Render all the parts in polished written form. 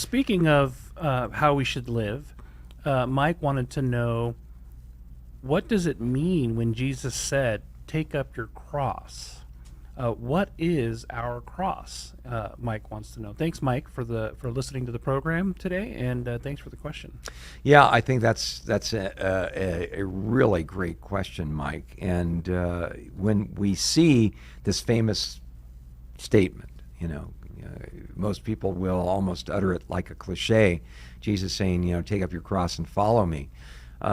Speaking of how we should live, Mike wanted to know, what does it mean when Jesus said, "Take up your cross"? What is our cross? Mike wants to know. Thanks, Mike, for listening to the program today, and thanks for the question. Yeah, I think that's a really great question, Mike. And when we see this famous statement, most people will almost utter it like a cliche. Jesus saying, take up your cross and follow me.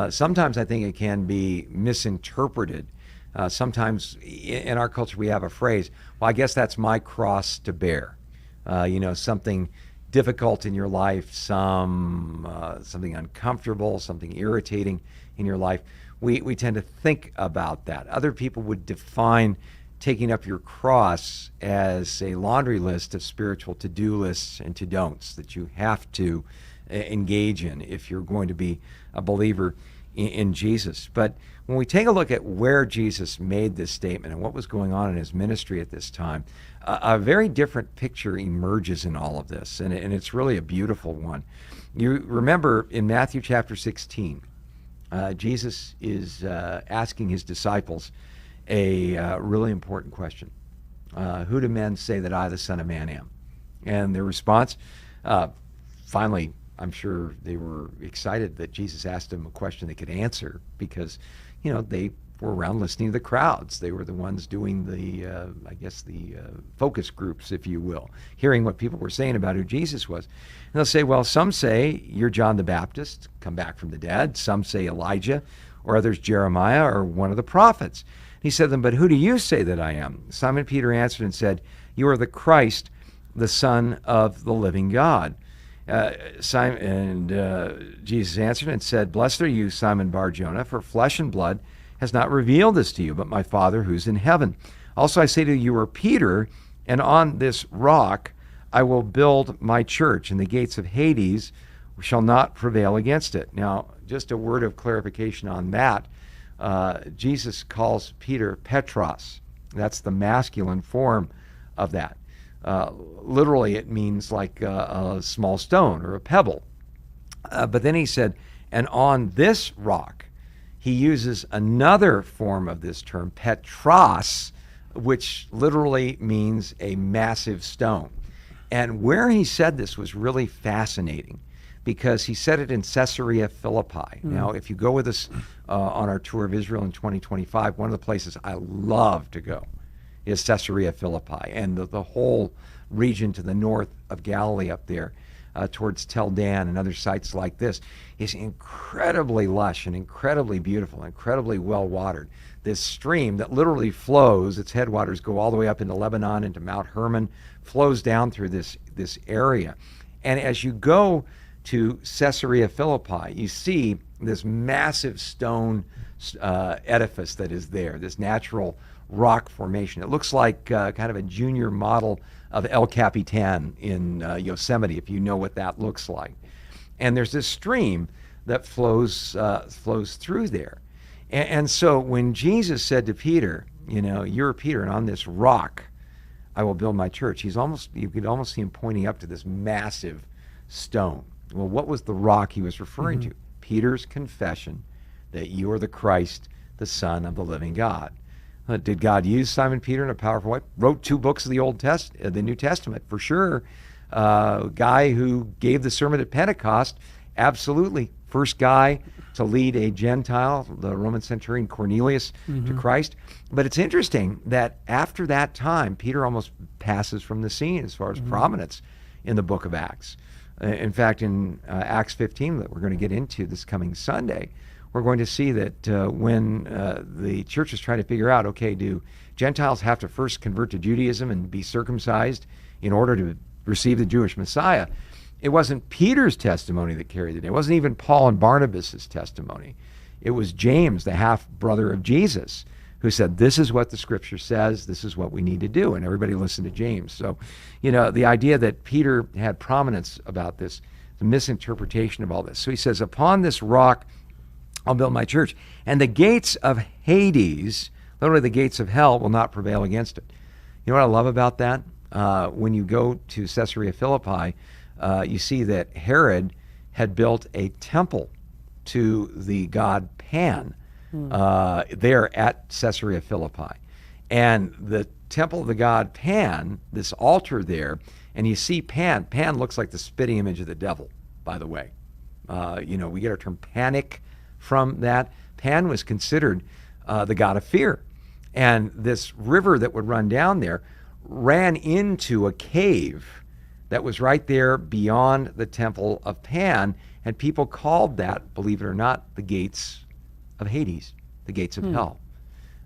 Sometimes I think it can be misinterpreted. Sometimes in our culture we have a phrase, well, I guess that's my cross to bear. Something difficult in your life, something uncomfortable, something irritating in your life. We tend to think about that. Other people would define taking up your cross as a laundry list of spiritual to-do lists and to-don'ts that you have to engage in if you're going to be a believer in Jesus. But when we take a look at where Jesus made this statement and what was going on in his ministry at this time, a very different picture emerges in all of this, and it's really a beautiful one. You remember in Matthew chapter 16, Jesus is asking his disciples a really important question. Who do men say that I, the Son of Man, am? And their response, finally, I'm sure they were excited that Jesus asked them a question they could answer because, they were around listening to the crowds. They were the ones doing the focus groups, if you will, hearing what people were saying about who Jesus was. And they'll say, well, some say you're John the Baptist, come back from the dead. Some say Elijah, or others Jeremiah, or one of the prophets. He said to them, but who do you say that I am? Simon Peter answered and said, you are the Christ, the Son of the living God. Jesus answered and said, blessed are you, Simon Bar-Jonah, for flesh and blood has not revealed this to you, but my Father who's in heaven. Also I say to you, you are Peter, and on this rock I will build my church, and the gates of Hades shall not prevail against it. Now, just a word of clarification on that. Jesus calls Peter Petros. That's the masculine form of that. Literally, it means like a small stone or a pebble. But then he said, and on this rock, he uses another form of this term, Petros, which literally means a massive stone. And where he said this was really fascinating because he said it in Caesarea Philippi. Now, if you go with us on our tour of Israel in 2025, one of the places I love to go is Caesarea Philippi and the whole region to the north of Galilee up there towards Tel Dan and other sites like this is incredibly lush and incredibly beautiful, incredibly well watered. This stream that literally flows, its headwaters go all the way up into Lebanon, into Mount Hermon, flows down through this area. And as you go to Caesarea Philippi, you see this massive stone edifice that is there, this natural rock formation. It looks like kind of a junior model of El Capitan in Yosemite, if you know what that looks like. And there's this stream that flows through there. And so when Jesus said to Peter, you're Peter, and on this rock I will build my church, you could almost see him pointing up to this massive stone. Well, what was the rock he was referring to? Peter's confession that you are the Christ, the Son of the living God. Did God use Simon Peter in a powerful way? Wrote 2 books of the New Testament, for sure. Guy who gave the sermon at Pentecost, absolutely. First guy to lead a Gentile, the Roman centurion Cornelius, to Christ. But it's interesting that after that time, Peter almost passes from the scene as far as prominence in the book of Acts. In fact, in Acts 15, that we're going to get into this coming Sunday, we're going to see that when the church is trying to figure out, okay, do Gentiles have to first convert to Judaism and be circumcised in order to receive the Jewish Messiah? It wasn't Peter's testimony that carried the day. It wasn't even Paul and Barnabas' testimony. It was James, the half-brother of Jesus, who said, this is what the scripture says, this is what we need to do. And everybody listened to James. So, the idea that Peter had prominence about this, the misinterpretation of all this. So he says, upon this rock I'll build my church, and the gates of Hades, literally the gates of hell, will not prevail against it. You know what I love about that? When you go to Caesarea Philippi, you see that Herod had built a temple to the god Pan there at Caesarea Philippi. And the temple of the god Pan, this altar there, and you see Pan. Pan looks like the spitting image of the devil, by the way. We get our term panic from that. Pan was considered the god of fear. And this river that would run down there ran into a cave that was right there beyond the temple of Pan, and people called that, believe it or not, the gates of Hades, the gates of hell.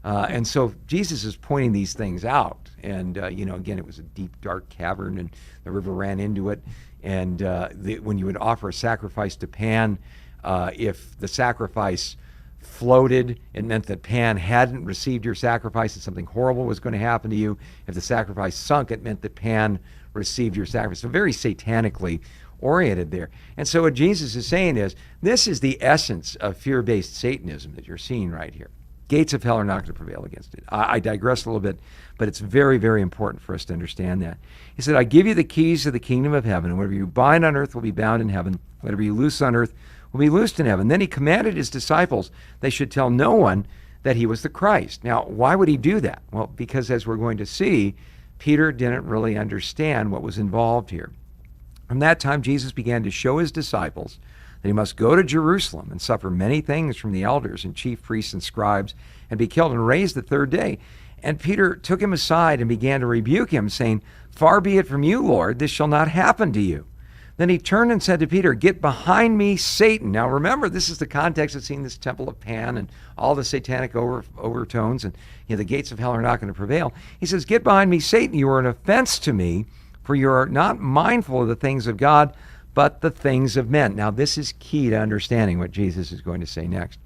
And so Jesus is pointing these things out. And, again, it was a deep, dark cavern, and the river ran into it. And when you would offer a sacrifice to Pan, if the sacrifice floated, it meant that Pan hadn't received your sacrifice and something horrible was going to happen to you. If the sacrifice sunk, it meant that Pan received your sacrifice. So very satanically oriented there. And so what Jesus is saying is, this is the essence of fear-based Satanism that you're seeing right here. Gates of hell are not going to prevail against it. I digress a little bit, but it's very, very important for us to understand that. He said, I give you the keys to the kingdom of heaven, and whatever you bind on earth will be bound in heaven. Whatever you loose on earth will be loosed in heaven. Then he commanded his disciples they should tell no one that he was the Christ. Now, why would he do that? Well, because as we're going to see, Peter didn't really understand what was involved here. From that time, Jesus began to show his disciples that he must go to Jerusalem and suffer many things from the elders and chief priests and scribes and be killed and raised the third day. And Peter took him aside and began to rebuke him, saying, Far be it from you, Lord, this shall not happen to you. Then he turned and said to Peter, Get behind me, Satan. Now remember, this is the context of seeing this temple of Pan and all the satanic overtones, and the gates of hell are not going to prevail. He says, Get behind me, Satan, you are an offense to me, for you are not mindful of the things of God, but the things of men. Now, this is key to understanding what Jesus is going to say next.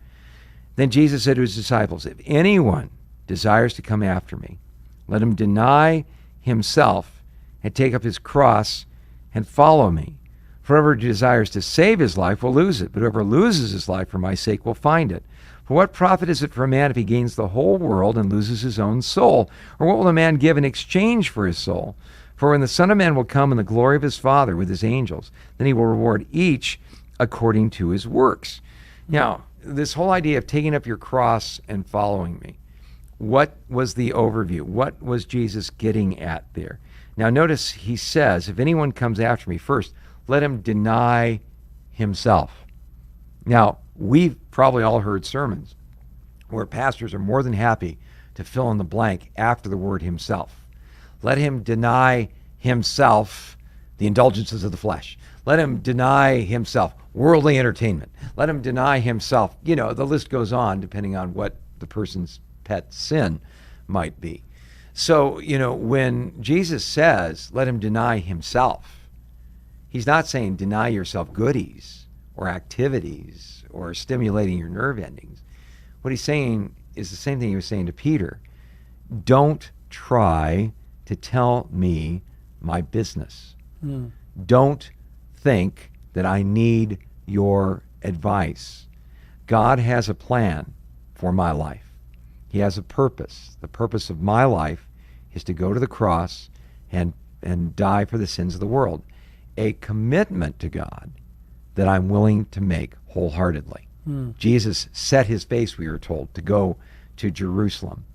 Then Jesus said to his disciples, If anyone desires to come after me, let him deny himself and take up his cross and follow me. For whoever desires to save his life will lose it, but whoever loses his life for my sake will find it. For what profit is it for a man if he gains the whole world and loses his own soul? Or what will a man give in exchange for his soul? For when the Son of Man will come in the glory of his Father with his angels, then he will reward each according to his works. Now, this whole idea of taking up your cross and following me, what was the overview? What was Jesus getting at there? Now, notice he says, if anyone comes after me, first, let him deny himself. Now, we've probably all heard sermons where pastors are more than happy to fill in the blank after the word himself. Let him deny himself the indulgences of the flesh. Let him deny himself worldly entertainment. Let him deny himself, the list goes on depending on what the person's pet sin might be. So, when Jesus says, let him deny himself, he's not saying deny yourself goodies or activities or stimulating your nerve endings. What he's saying is the same thing he was saying to Peter. Don't try to tell me my business. Don't think that I need your advice. God has a plan for my life. He has a purpose. The purpose of my life is to go to the cross and die for the sins of the world. A commitment to God that I'm willing to make wholeheartedly. Jesus set his face, we are told, to go to Jerusalem.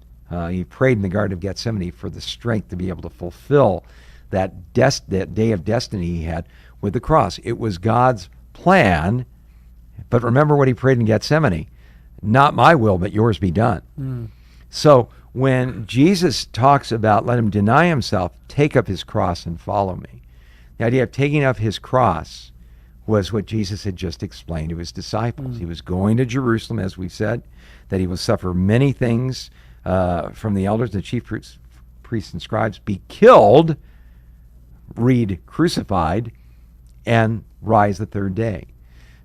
He prayed in the Garden of Gethsemane for the strength to be able to fulfill that day of destiny he had with the cross. It was God's plan, but remember what he prayed in Gethsemane, not my will, but yours be done. So when Jesus talks about let him deny himself, take up his cross and follow me, the idea of taking up his cross was what Jesus had just explained to his disciples. He was going to Jerusalem, as we said, that he will suffer many things from the elders, the chief priests and scribes, be killed, read crucified, and rise the third day.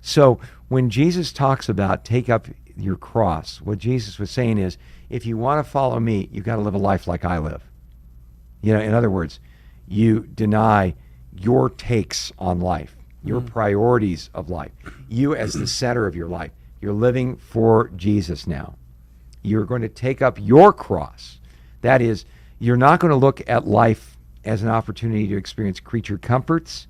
So when Jesus talks about take up your cross, what Jesus was saying is, if you want to follow me, you've got to live a life like I live. In other words, you deny your takes on life, your priorities of life, you as the center of your life. You're living for Jesus now. You're going to take up your cross. That is, you're not going to look at life as an opportunity to experience creature comforts.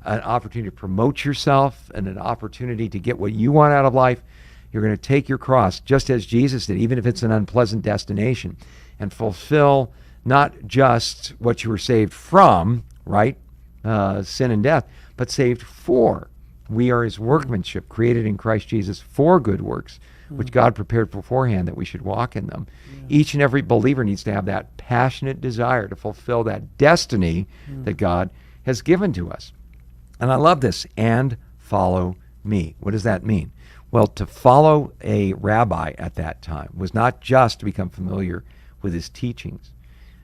an opportunity to promote yourself and an opportunity to get what you want out of life, you're going to take your cross, just as Jesus did, even if it's an unpleasant destination, and fulfill not just what you were saved from, right, sin and death, but saved for. We are his workmanship, created in Christ Jesus for good works, which God prepared beforehand that we should walk in them. Each and every believer needs to have that passionate desire to fulfill that destiny that God has given to us. And I love this, and follow me. What does that mean? Well, to follow a rabbi at that time was not just to become familiar with his teachings.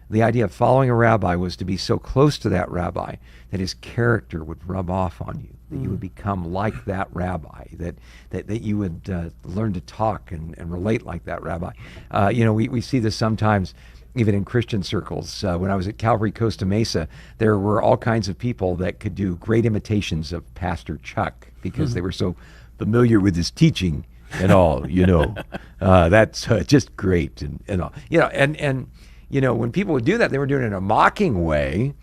The idea of following a rabbi was to be so close to that rabbi that his character would rub off on you, that you would become like that rabbi, that you would learn to talk and relate like that rabbi. We see this sometimes even in Christian circles. When I was at Calvary Costa Mesa, there were all kinds of people that could do great imitations of Pastor Chuck because they were so familiar with his teaching and all, that's just great and all, when people would do that, they were doing it in a mocking way.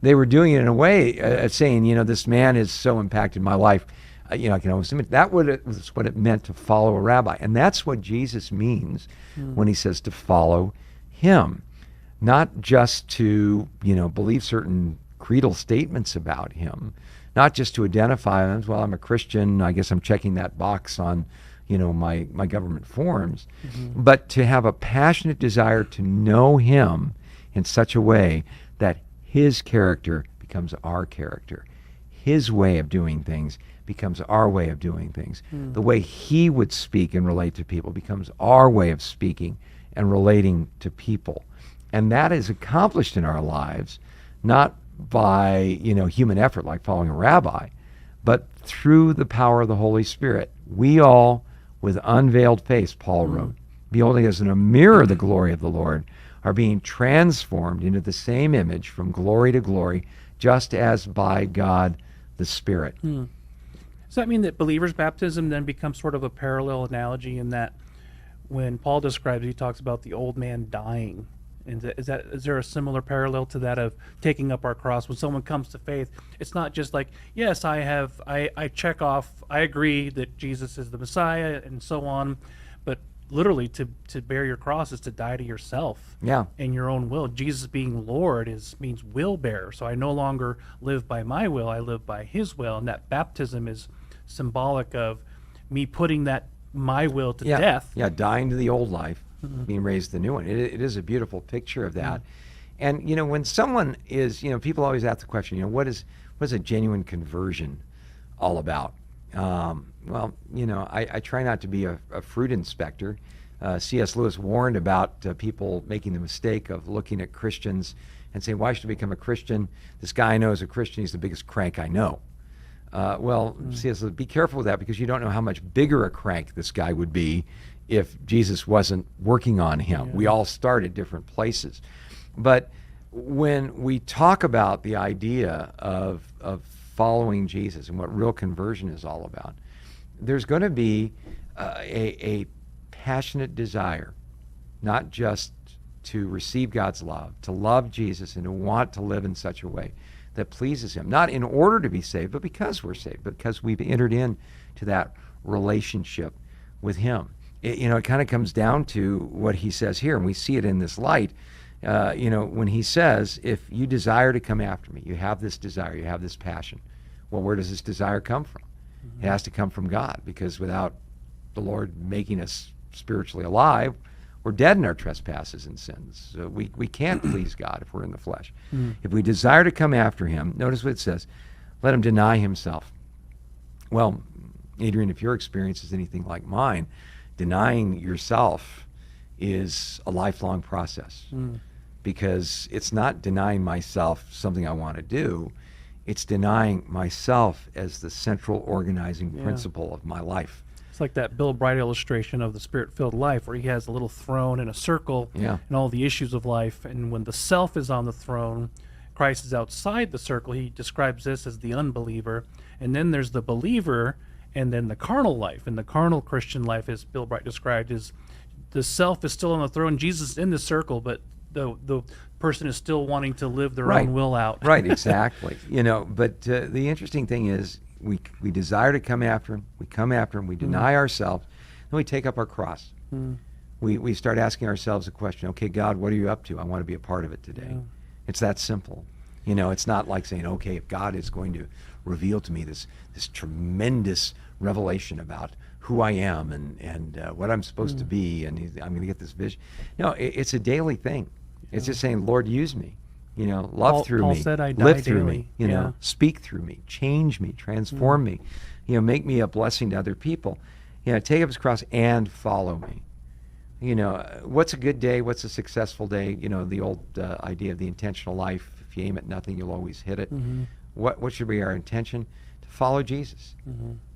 They were doing it in a way saying, this man has so impacted my life. I can almost imagine that was what it meant to follow a rabbi. And that's what Jesus means when he says to follow him, not just to, believe certain creedal statements about him, not just to identify him as, well, I'm a Christian, I guess I'm checking that box on, my government forms, but to have a passionate desire to know him in such a way that his character becomes our character. His way of doing things becomes our way of doing things. The way he would speak and relate to people becomes our way of speaking and relating to people. And that is accomplished in our lives, not by, human effort like following a rabbi, but through the power of the Holy Spirit. We all, with unveiled face, Paul wrote, beholding as in a mirror the glory of the Lord, are being transformed into the same image from glory to glory, just as by God the Spirit. Does that mean that believers' baptism then becomes sort of a parallel analogy in that when Paul describes it, he talks about the old man dying? And is there a similar parallel to that of taking up our cross? When someone comes to faith, it's not just like, yes, I check off, I agree that Jesus is the Messiah and so on, but literally to bear your cross is to die to yourself and your own will. Jesus being Lord means will bearer. So I no longer live by my will, I live by his will. And that baptism is symbolic of me putting that my will to death. Yeah, dying to the old life, being raised to the new one. It is a beautiful picture of that. And, when someone is, people always ask the question, what is a genuine conversion all about? I try not to be a fruit inspector. C.S. Lewis warned about people making the mistake of looking at Christians and saying, why should I become a Christian? This guy I know is a Christian. He's the biggest crank I know. C.S. Lewis, be careful with that because you don't know how much bigger a crank this guy would be if Jesus wasn't working on him. We all start at different places. But when we talk about the idea of following Jesus and what real conversion is all about, there's going to be a passionate desire, not just to receive God's love, to love Jesus and to want to live in such a way that pleases him, not in order to be saved, but because we're saved, because we've entered into that relationship with him. It kind of comes down to what he says here, and we see it in this light. When he says, if you desire to come after me, you have this desire, you have this passion. Well, where does this desire come from? It has to come from God, because without the Lord making us spiritually alive, we're dead in our trespasses and sins. So we can't please God if we're in the flesh. If we desire to come after him, notice what it says, let him deny himself. Well, Adrian, if your experience is anything like mine, denying yourself is a lifelong process because it's not denying myself something I want to do. It's denying myself as the central organizing principle of my life. It's like that Bill Bright illustration of the Spirit-filled life where he has a little throne and a circle and all the issues of life. And when the self is on the throne, Christ is outside the circle. He describes this as the unbeliever. And then there's the believer and then the carnal life. And the carnal Christian life, as Bill Bright described, is the self is still on the throne. Jesus is in the circle, but the person is still wanting to live their Right. own will out. Right, exactly. But the interesting thing is we desire to come after him. We come after him. We deny ourselves. Then we take up our cross. We start asking ourselves the question, okay, God, what are you up to? I want to be a part of it today. Yeah. It's that simple. It's not like saying, okay, if God is going to reveal to me this tremendous revelation about who I am and what I'm supposed to be, and I'm going to get this vision. No, it's a daily thing. It's just saying, Lord, use me. Love through Paul me, said, "I die live through daily." me. Yeah. Speak through me, change me, transform me. Make me a blessing to other people. Take up his cross and follow me. What's a good day? What's a successful day? The old idea of the intentional life. If you aim at nothing, you'll always hit it. What should be our intention? To follow Jesus.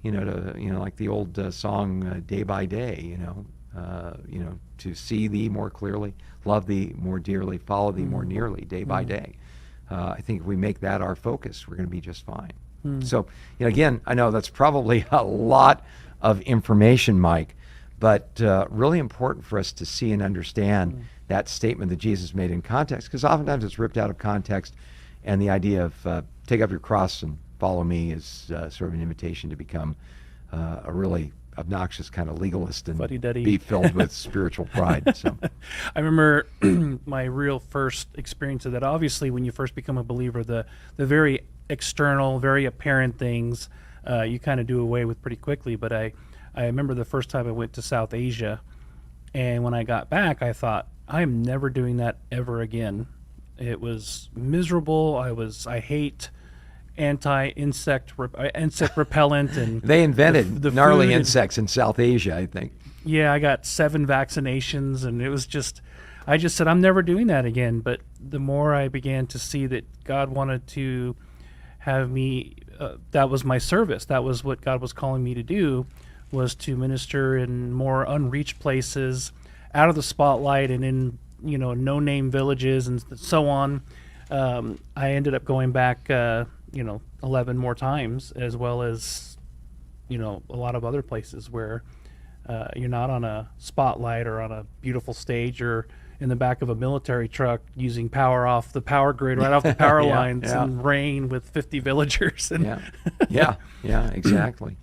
Like the old song, "Day by Day." To see thee more clearly, love thee more dearly, follow thee more nearly, day by day. I think if we make that our focus, we're going to be just fine. So, again, I know that's probably a lot of information, Mike, but really important for us to see and understand that statement that Jesus made in context, because oftentimes it's ripped out of context, and the idea of take up your cross and follow me is sort of an invitation to become a really obnoxious kind of legalist and Fuddy-duddy. be filled with spiritual pride. So, I remember my real first experience of that. Obviously, when you first become a believer, the very external, very apparent things you kind of do away with pretty quickly. But I remember the first time I went to South Asia, and when I got back, I thought, I am never doing that ever again. It was miserable. I hate insect repellent, and they invented the gnarly food and- insects in South Asia, I think. Yeah, I got 7 vaccinations, and it was just, I just said, I'm never doing that again. But the more I began to see that God wanted to have me, that was my service. That was what God was calling me to do, was to minister in more unreached places, out of the spotlight, and in, no-name villages and so on. I ended up going back, 11 more times, as well as, a lot of other places where you're not on a spotlight or on a beautiful stage or in the back of a military truck using power off the power grid, right off the power Yeah, lines, yeah. and rain with 50 villagers. And Yeah, exactly.